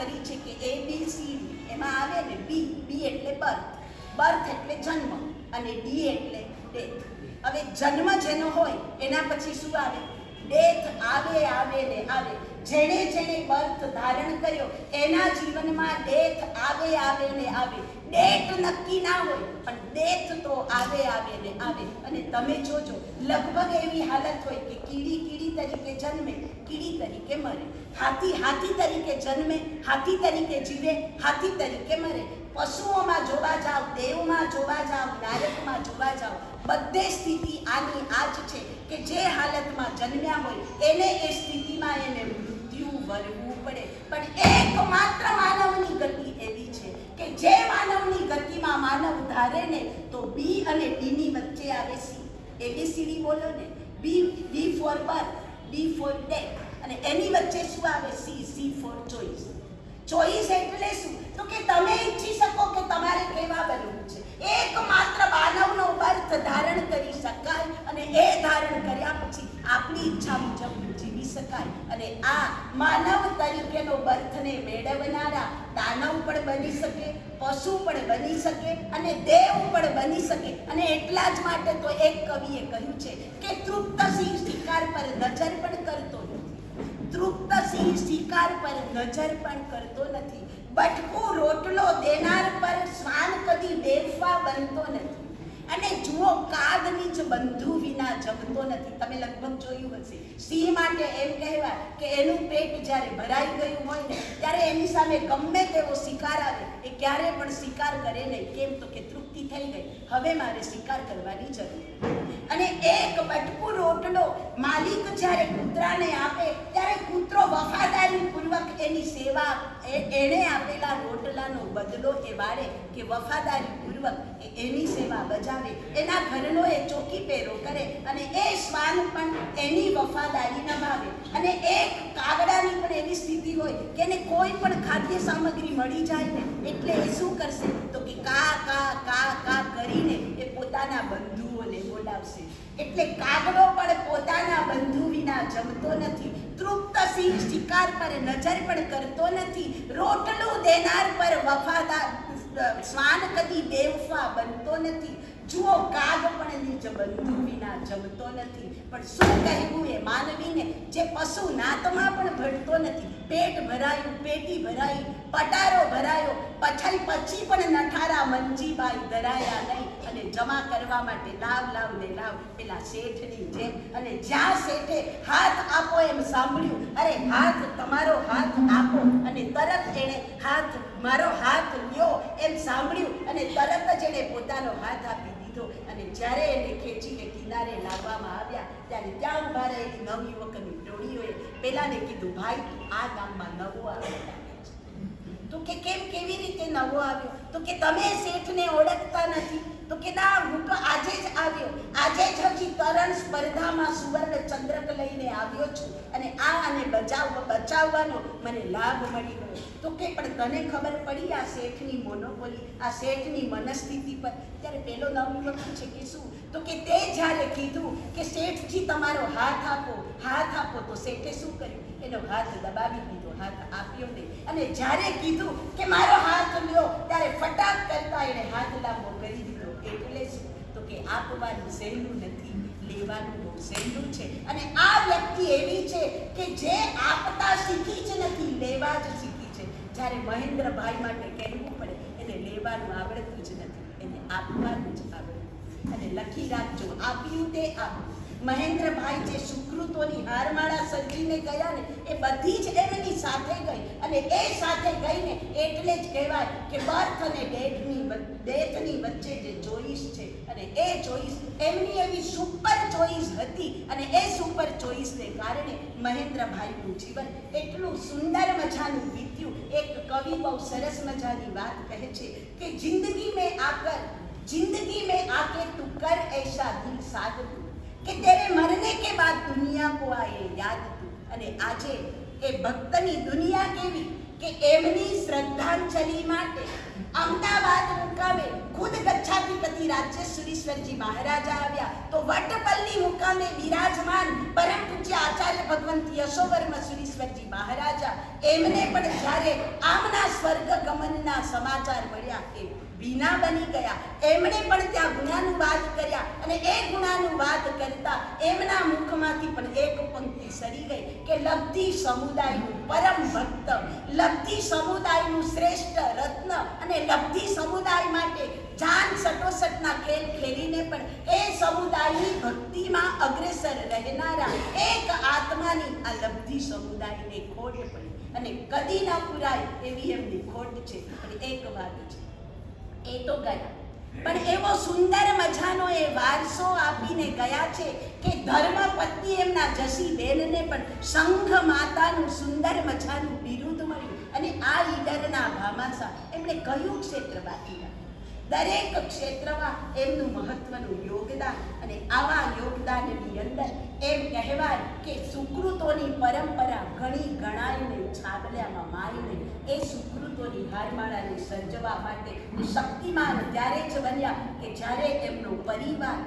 કરી છે કે ABC એમાં આવે ને બી એટલે બર્થ એટલે જન્મ અને ડી એટલે ડેથ. હવે જન્મ જેનો હોય એના પછી શું આવે? ડેથ આવે ને આવે. જેણે બર્થ ધારણ કર્યો એના જીવનમાં ડેથ આવે ને આવે. ડેટ નક્કી ના હોય પણ ડેથ તો આવે ને આવે. અને તમે જોજો લગભગ એવી હાલત હોય કે કીડી તરીકે જન્મે, કીડી તરીકે મરે. હાથી તરીકે જન્મે, હાથી તરીકે જીવે, હાથી તરીકે મરે. પશુઓમાં જોવા જાવ, દેવમાં જોવા જાવ, નારકમાં જોવા જાવ, બધે સ્થિતિ આની આ જ છે કે જે હાલતમાં જન્મ્યા હોય એને એ સ્થિતિમાં એને મૃત્યુ વરવું પડે. પણ એકમાત્ર માનવની ગતિ એવી છે કે જે માનવની ગતિમાં માનવ ધારે ને તો બી અને ડી ની વચ્ચે આવે સી. એબીસીડી બોલો ને. B for birth, D for death અને એની વચ્ચે શું આવે? C four choice. ચોઈસ એટલે શું? તો કે તમે ઈચ્છી શકો કે તમારે કેવા બનવું છે. એકમાત્ર માનવનો બર્થ ધારણ કરી શકાય અને એ ધારણ કર્યા પછી આપણી ઈચ્છા મુજબ જીવી શકાય. અને આ માનવ તરીકેનો બર્થને મેળવનારા દાનવ પણ બની શકે, પશુ પણ બની શકે અને દેવ પણ બની શકે. અને એટલા જ માટે તો એક કવિએ કહ્યું છે કે તૃપ્ત સિંહ શિકાર પર નજર પણ કરતો નથી. તૃપ્ત સિંહ શિકાર પર નજર પણ કરતો નથી. બટકું રોટલો દેનાર પર શ્વાન કદી બેફા બનતો નથી. અને જુઓ કાગની જ બંધુ વિના જમતો નથી. તમે લગભગ જોયું હશે સિંહ માટે એમ કહેવાય કે એનું પેટ જ્યારે ભરાઈ ગયું હોય ને ત્યારે એની સામે ગમે તેવો શિકાર આવે એ ક્યારે પણ શિકાર કરે નહીં. કેમ? તો કે તૃપ્તિ થઈ ગઈ, હવે મારે શિકાર કરવાની જરૂર. અને એક બટકું રોટલો માલિક જ્યારે કૂતરાને આપે ત્યારે કૂતરો વફાદારી પૂર્વક એની સેવા, એણે આપેલા રોટલાનો બદલો એ વાળે કે વફાદારી પૂર્વક એની સેવા બજાવે. એના ઘરનો એ ચોકી પહેરો કરે અને એ શ્વાન પણ એની વફાદારી નિભાવે. અને એક કાગડાની પણ એવી સ્થિતિ હોય કે એને કોઈ પણ ખાદ્ય સામગ્રી મળી જાય ને એટલે એ શું કરશે? તો કે કા કરીને એ પોતાના બંધુઓને બોલાવશે. એટલે કાગડો પણ પોતાના બંધુ વિના જમતો નથી. તૃપ્ત સિંહ શિકાર પર નજર પણ કરતો નથી. રોટલું દેનાર પર વફાદાર શ્વાન કદી બેવફા બનતો નથી. જુઓ કાગ પણ નિજ બંધુ વિના જમતો નથી. પણ શું કહેવું એ માનવીને જે પશુ નાતમાં પણ ભળતો નથી. પેટ ભરાયું, પેટી ભરાઈ, પટારો ભરાયો, પછી પણ નઠારા મંજીબાઈ ધરાયા નહીં. અને જમા કરવા માટે લાવ પેલા શેઠની જેમ. અને જ્યાં શેઠે હાથ આપો એમ સાંભળ્યું, અરે હાથ, તમારો હાથ આપો, અને તરત એણે હાથ, મારો હાથ લ્યો એમ સાંભળ્યું અને તરત જ એણે પોતાનો હાથ આપી દીધો. અને જ્યારે એને ખેંચીને કિનારે લાવવામાં આવ્યા ત્યારે ત્યાં ઉભા રહેલી નવયુવકની ટોળીઓએ પેલાને કીધું, ભાઈ તું આ ગામમાં નવો આવ્યો. તો કે કેમ, કેવી રીતે નવો આવ્યો? તો કે તમે શેઠને ઓળખતા નથી? તો કે ના, હું તો આજે જ આવ્યો. આજે જ હજી તરણ સ્પર્ધામાં સુવર્ણ ચંદ્રક લઈને આવ્યો છું અને આને બચાવવાનો મને લાભ મળી ગયો. તો કે પણ તને ખબર પડી આ શેઠની મોનોપોલી, આ શેઠની મનસ્થિતિ પર? ત્યારે પેલો નવયુવક પૂછે કે શું? તો કે તે જ્યારે કીધું કે શેઠજી તમારો હાથ આપો, તો શેઠે શું કર્યું? એનો હાથ દબાવી દીધો, હાથ આપ્યો નહીં. અને જ્યારે કીધું કે મારો હાથ લ્યો ત્યારે ફટાક કરતા એને હાથ લાંબો કરી દીધો. એટલે શું? તો કે આપવાનું સહેલું નથી, લેવાનું બહુ સહેલું છે. અને આ વ્યક્તિ એવી છે કે જે આપતા શીખી જ નથી, લેવા જ શીખી છે. જ્યારે મહેન્દ્રભાઈ માટે કહેવું પડે એને લેવાનું આવડતું જ નથી, એને આપવાનું જ આવડતું. અને લખી રાખજો, આપ્યું તે આપ્યું. મહેન્દ્રભાઈ જે સુકૃતોની હારમાળા સર્જીને ગયા ને એ બધી જ એમની સાથે ગઈ. અને એ સાથે ગઈને એટલે જ કહેવાય કે બર્થ અને ડેથની વચ્ચે જે ચોઈસ છે અને એ ચોઈસ એમની એવી સુપર ચોઈસ હતી. અને એ સુપર ચોઈસને કારણે મહેન્દ્રભાઈનું જીવન એટલું સુંદર મજાનું વીત્યું. એક કવિ બહુ સરસ મજાની વાત કહે છે કે જિંદગી મેં આકે તું કર ऐसा दिल साध तू कि तेरे मरने के बाद दुनिया को आए याद तू. અને આજે એ ભક્તની દુનિયા કેવી કે એમની શ્રદ્ધાંજલિ માટે અમદાવાદ મુકામે ખુદ ગચ્છાધિપતિ રાજ્યેશ્વરીશ્વરજી મહારાજા આવ્યા. તો વટપલ્લી મુકામે વિરાજમાન પરમ પૂજ્ય આચાર્ય ભગવંત યશોવર્મ સુરીશ્વરજી મહારાજા, એમને પણ જ્યારે આમ પતનના સમાચાર મળ્યા કે વિના બની ગયા. એમણે પણ ત્યાં ગુણાનુવાદ કર્યા અને એ ગુણાનુવાદ કરતા એમના મુખમાંથી પણ એક પંક્તિ સરી ગઈ કે લબ્ધિ સમુદાયનું પરમ ભક્ત, લબ્ધિ સમુદાયનું શ્રેષ્ઠ રત્ન અને લબ્ધિ સમુદાય માટે જાન સટોસટના ખેલ ખેલીને પણ એ સમુદાયની ભક્તિમાં અગ્રેસર રહેનારા એક આત્માની આ લબ્ધિ સમુદાયને ખોટ પડી અને કદી ન પુરાય એવી એમની ખોટ છે. અને એક વાત છે, એ તો ગયા પણ એવો સુંદર મજાનો એ વારસો આપીને ગયા છે કે ધર્મપત્ની એમના જસીબેનને પણ સંઘ માતાનું સુંદર મજાનું બિરુદ મળ્યું. અને આ ઈડરના ભામાસા એમણે કયું ક્ષેત્ર બાકી રાખ્યું? દરેક ક્ષેત્રમાં એમનું મહત્વનું યોગદાન. અને આવા યોગદાનની અંદર એમ કહેવાય કે સુકૃતોની પરંપરા ઘણી ગણાઈને છાબલ્યામાં માઈને એ સુકૃતોની હારમાળાને સર્જવા માટે શક્તિમાન ત્યારે જ બન્યા કે જ્યારે એમનો પરિવાર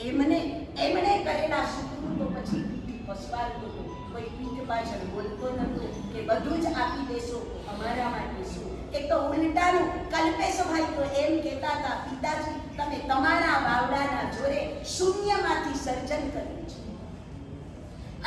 એમણે કરેલા સુકૃતો પછી પસવારતો હતો. કોઈ પીઠ પાછળ બોલતો નહોતો કે બધું જ આપી દેશો અમારા માટે શું. એક તો ઉલટાનું કલ્પેશભાઈ તો એમ કહેતા હતા, પિતાજી તમે તમારા વાવડાના જોરે શૂન્યમાંથી સર્જન કર્યું છે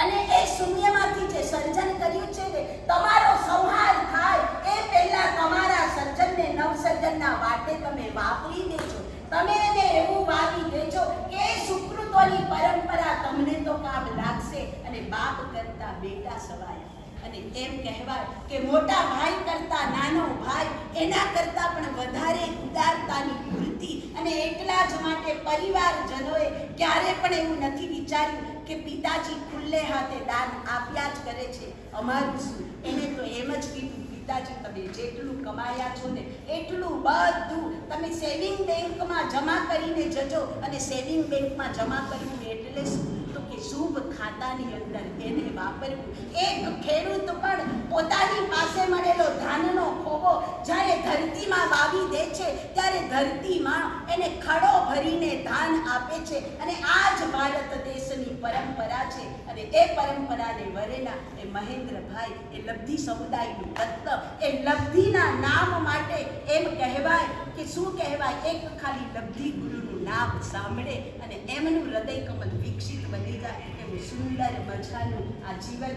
અને એ શૂન્યમાંથી જે સર્જન કર્યું છે ને તમારો સંહાર થાય એ પહેલા તમારા સર્જનને નવસર્જનના વાટે તમે વાપરી દેજો. તમે એને એવું વાવી દેજો કે સુકૃતોની પરંપરા તમને તો કામ લાગશે અને બાપ કરતા બેટા સવાય. અને એમ કહેવાય કે મોટા ભાઈ કરતા નાનો ભાઈ એના કરતા પણ વધારે ઉદારતાની પૂર્તિ. અને એટલા જ માટે પરિવારજનોએ ક્યારે પણ એવું નથી વિચાર્યું કે પિતાજી ખુલ્લે હાથે દાન આપ્યા જ કરે છે, અમારું શું. એને તો એમ જ કીધું, પિતાજી તમે જેટલું કમાયા છો ને એટલું બધું તમે સેવિંગ બેંકમાં જમા કરીને જજો. અને સેવિંગ બેંકમાં જમા કરવું એટલે શું? તો કે શુભ ખાતાની અંદર એને વાપરવું. એક ખેડૂત પણ પોતાની પાસે મળેલો ધાનનો ખોબો જ્યારે ધરતીમાં વાવી દે છે ત્યારે ધરતીમાં એને ખડો ભરીને ધાન આપે છે. અને આ જ ભારત દેશની પરંપરા છે. અને એ પરંપરાને વરેલા એ મહેન્દ્રભાઈ એ લબ્ધિ સમુદાયનું રત્ન, એ લબ્ધિના નામ માટે એમ કહેવાય કે શું કહેવાય, એક ખાલી લબ્ધિ ગુરુનું નામ સાંભળે અને એમનું હૃદય કમલ વિકસિત બની જાય એવું સુંદર મજાનું આ જીવન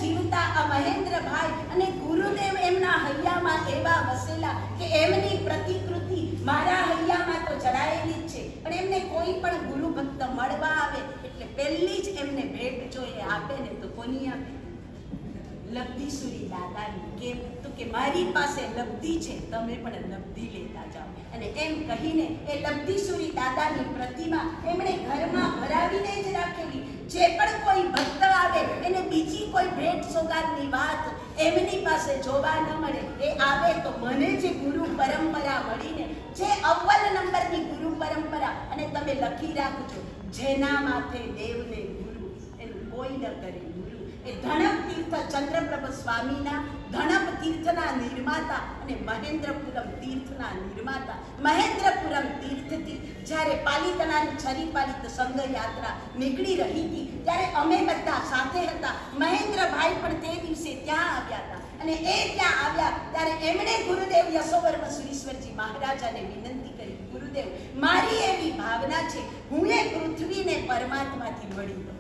જીવતા આ મહેન્દ્રભાઈ અને ગુરુદેવ એમના હૈયામાં એવા વસેલા કે એમની પ્રતિકૃતિ મારા હૈયામાં તો જડાયેલી જ છે. પણ એમને કોઈ પણ ગુરુ ભક્ત મળવા આવે એટલે પહેલી જ એમને ભેટ જો એ આપે ને તો કોની આપે? લબ્ધિસુરી દાદાની. કેમ? તો કે મારી પાસે લબ્ધિ છે, તમે પણ લબ્ધિ લેતા જાઓ. અને એમ કહીને એ લબ્ધિસુરી દાદાની પ્રતિમા એમણે ઘરમાં ભરાવીને જ રાખેલી. જે પણ કોઈ ભક્ત આવે એને બીજી કોઈ ભેટ સોગાદની વાત એમની પાસે જોવા ન મળે. એ આવે તો મને જે ગુરુ પરંપરા મળીને, જે અવ્વલ નંબરની ગુરુ પરંપરા, અને તમે લખી રાખજો, જેના માથે દેવને ગુરુ એનું કોઈ ન કરે ગુરુ. એ ધણપ તીર્થ ચંદ્રપ્રભ સ્વામીના ધણપ તીર્થના નિર્માતા અને મહેન્દ્રપુરમ તીર્થના નિર્માતા. મહેન્દ્રપુરમ તીર્થથી જ્યારે પાલિતાણાની છરીપાલિત સંઘ યાત્રા નીકળી રહી હતી ત્યારે અમે બધા સાથે હતા. મહેન્દ્રભાઈ પણ તે દિવસે ત્યાં આવ્યા હતા. અને એ ત્યાં આવ્યા ત્યારે એમણે ગુરુદેવ યશોવર્મ સુરીશ્વરજી મહારાજાને વિનંતી કરી, ગુરુદેવ મારી એવી ભાવના છે હું એ પૃથ્વીને પરમાત્માથી મળી દઉં.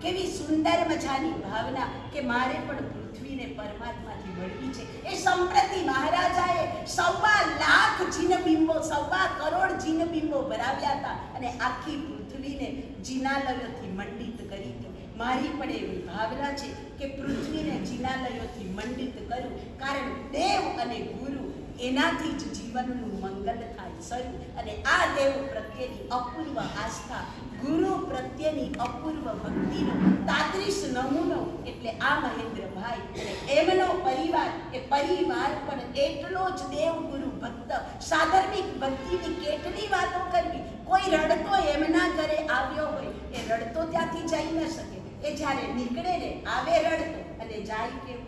કેવી સુંદર મજાની ભાવના કે મારે પણ પૃથ્વીને પરમાત્માથી મળવી છે. એ સંપ્રતિ મહારાજાએ 1.25 લાખ જીનબિંબો, 1.25 કરોડ જીનબિંબો ભરાવ્યા હતા અને આખી પૃથ્વીને જીનાલયોથી મંડિત કરી હતી. મારી પણ એવી ભાવના છે કે પૃથ્વીને જીનાલયોથી મંડિત કરું. કારણ દેવ અને ગુરુ એનાથી જ જીવનનું મંગલ થાય શરૂ. અને આ દેવ પ્રત્યેની અપૂર્વ આસ્થા, ગુરુ પ્રત્યેની અપૂર્વ ભક્તિનો 33 નમૂનો એટલે આ મહેન્દ્રભાઈ અને એમનો પરિવાર. એ પરિવાર પણ એટલો જ દેવ ગુરુ ભક્ત. સાધર્મિક ભક્તિની કેટલી વાતો કરવી. કોઈ રડતો એમના ઘરે આવ્યો હોય એ રડતો ત્યાંથી જઈ ન શકે. એ જ્યારે નીકળે ને આવે રડતો અને જાય કેવો?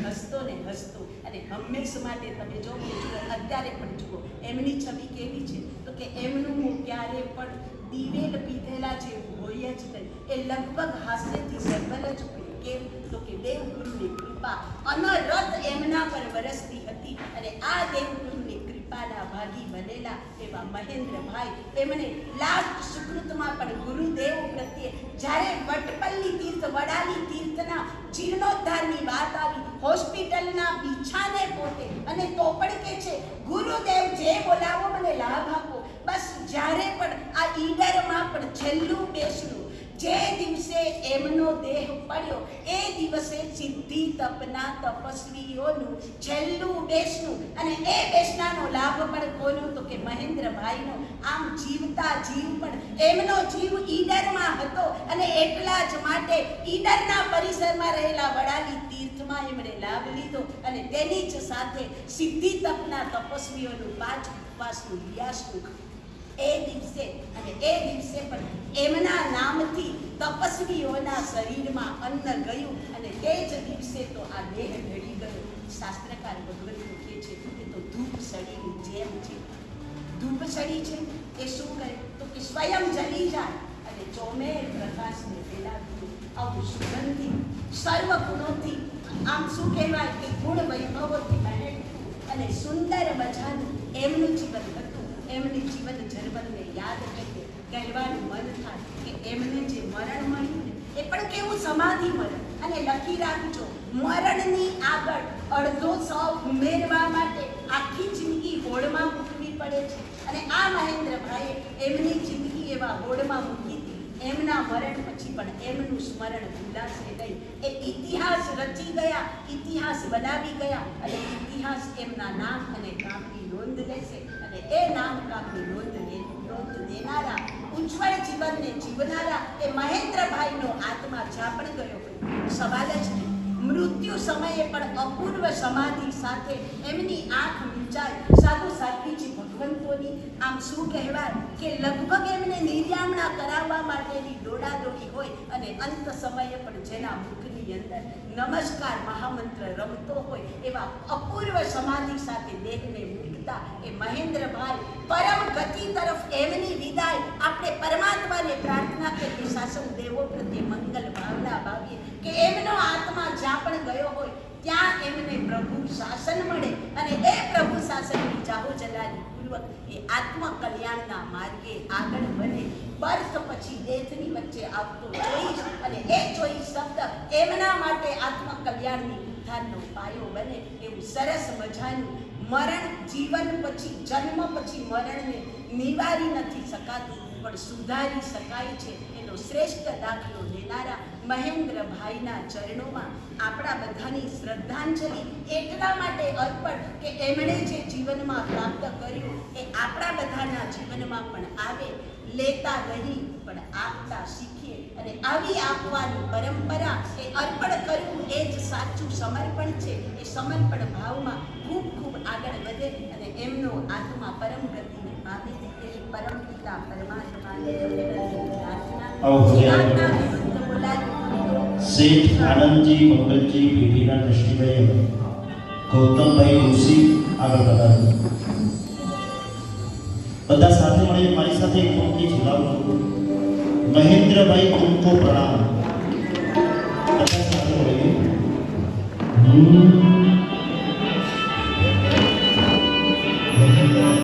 હસતો ને હસતો. અને હંમેશ માટે તમે જો અત્યારે પણ જુઓ એમની છબી કેવી છે, તો કે એમનું ક્યારે પણ દિવેલ પીધેલા જેવું હોય જ નહીં. એ લગભગ હાસ્યથી સરભર જ હોય. કેમ તો કે દેવગુરુની કૃપા અનરત એમના પર વરસતી હતી અને આ દેવગુરુની કૃપાના ભાગી બનેલા એવા મહેન્દ્રભાઈ એમણે લાસ્ટ સુકૃતમાં પણ ગુરુદેવ પ્રત્યે જ્યારે વટપલ્લી તીર્થ વડાલી તીર્થના જીર્ણોદ્ધારની વાત આવી હોસ્પિટલના બિછાને પોતે અને તો પણ કે છે ગુરુદેવ જે બોલાવો મને લાભ આપો. બસ જ્યારે પણ આ ઈડરમાં પણ છેલ્લું બેસણું જે દિવસે એમનો દેહ પડ્યો એ દિવસે સિદ્ધિ તપના તપસ્વીઓનું છેલ્લું બેસણું અને એ બેસણાનો લાભ પણ કોનો તો કે મહેન્દ્રભાઈનો. આમ જીવતા જીવ પણ એમનો જીવ ઈડરમાં હતો અને એટલા જ માટે ઈડરના પરિસરમાં રહેલા વડાલી તીર્થમાં એમણે લાભ લીધો અને તેની જ સાથે સિદ્ધિ તપના તપસ્વીઓનું પાંચ ઉપવાસનું વ્યાસનું એ દિવસે પણ એમના નામથી તપસ્વીઓના શરીરમાં અન્ન ગયું અને તે જ દિવસે તો આ દેહ ઢળી ગયો. શાસ્ત્રકાર ભગવંતો કહે છે કે તો ધૂપ સળીની જેમ છે. ધૂપ સળી છે એ શું કરે તો કે સ્વયં જલી જાય અને ચોમેર પ્રકાશને ફેલાતું આવું સુગંધી સર્વ ગુણોથી આમ શું કહેવાય કે ગુણ વૈભવોથી મહેકતું અને સુંદર મજાનું એમનું જીવન હતું. એમની જીવન જર્મનને યાદ કરીએ કહેવાનું મન થાય કે એમને જે મરણ મળ્યું ને એ પણ કેવું સમાધિ મરણ. અને લખી રાખજો મરણની આગળ અડધો સો ઉમેરવા માટે આખી જિંદગી હોડમાં મૂકવી પડે છે અને આ મહેન્દ્રભાઈએ એમની જિંદગી એવા હોડમાં મૂકી હતી. એમના મરણ પછી પણ એમનું સ્મરણ ભૂલાશે નહીં. એ ઇતિહાસ રચી ગયા, ઇતિહાસ બનાવી ગયા અને ઇતિહાસ એમના નામ અને કામની નોંધ લેશે અને એ નામ કામની નોંધ દેનારા ઉજ્જવળ જીવનને જીવનારા એ મહેન્દ્રભાઈનો આત્મા જ્યાં પણ ગયો સવાલ જ નહીં. મૃત્યુ સમયે પણ અપૂર્વ સમાધિ સાથે એમની આંખ મીંચાય. સાધુ સાધ્વીજી ભગવંતોની આમ શું કહેવાય કે લગભગ એમને નિર્યામણા કરાવવા માટેની દોડાદોડી હોય અને અંત સમયે પણ જેના મુખની અંદર નમસ્કાર મહામંત્ર રમતો હોય એવા અપૂર્વ સમાધિ સાથે દેહને મૂકતા એ મહેન્દ્રભાઈ પરમ ગતિ તરફ એમની વિદાય આપણે પરમાત્માને પ્રાર્થના કરીએ, શાસન દેવો પ્રત્યે મંગલ ભાવના ભાવીએ કે એમનો આત્મા જ્યાં પણ ગયો હોય ત્યાં એમને પ્રભુ શાસન મળે અને એ પ્રભુ શાસનની જાહો જલાલી પૂર્વક એ આત્મ કલ્યાણના માર્ગે આગળ વધે. બર્થ પછી ડેથની વચ્ચે આવતો ચોઈસ અને એ ચોઈસ શબ્દ એમના માટે આત્મ કલ્યાણની ઉત્થાનનો પાયો બને એવું સરસ મજાનું મરણ જીવન પછી જન્મ પછી મરણને નિવારી નથી શકાતું પણ સુધારી શકાય છે એનો શ્રેષ્ઠ દાખલો દેનારા મહેન્દ્રભાઈના ચરણોમાં આપણા બધાની શ્રદ્ધાંજલિ એટલા માટે અર્પણ કે એમણે જે જીવનમાં પ્રાપ્ત કર્યું એ આપણા બધાના જીવનમાં પણ આવે. લેતા નહીં પણ આપતા શીખીએ અને આવી આપવાની પરંપરા એ અર્પણ કરવું એ જ સાચું સમર્પણ છે. એ સમર્પણ ભાવમાં ખૂબ ખૂબ આગળ વધે અને એમનો આત્મા પરમ ગતિને પામે એવી પરમ પિતા પરમાત્માને પ્રાર્થના. શેઠ આનંદજી મંગલજી પેઢીના દ્રષ્ટિભાઈ ગૌતમભાઈ ઋષિ આગળ વધાર્યું. બધા સાથે મળીને મારી સાથે એક પંક્તિ ચલાવજો. મહેન્દ્રભાઈ તુમકો પ્રણામ. બધા સાથે મળીને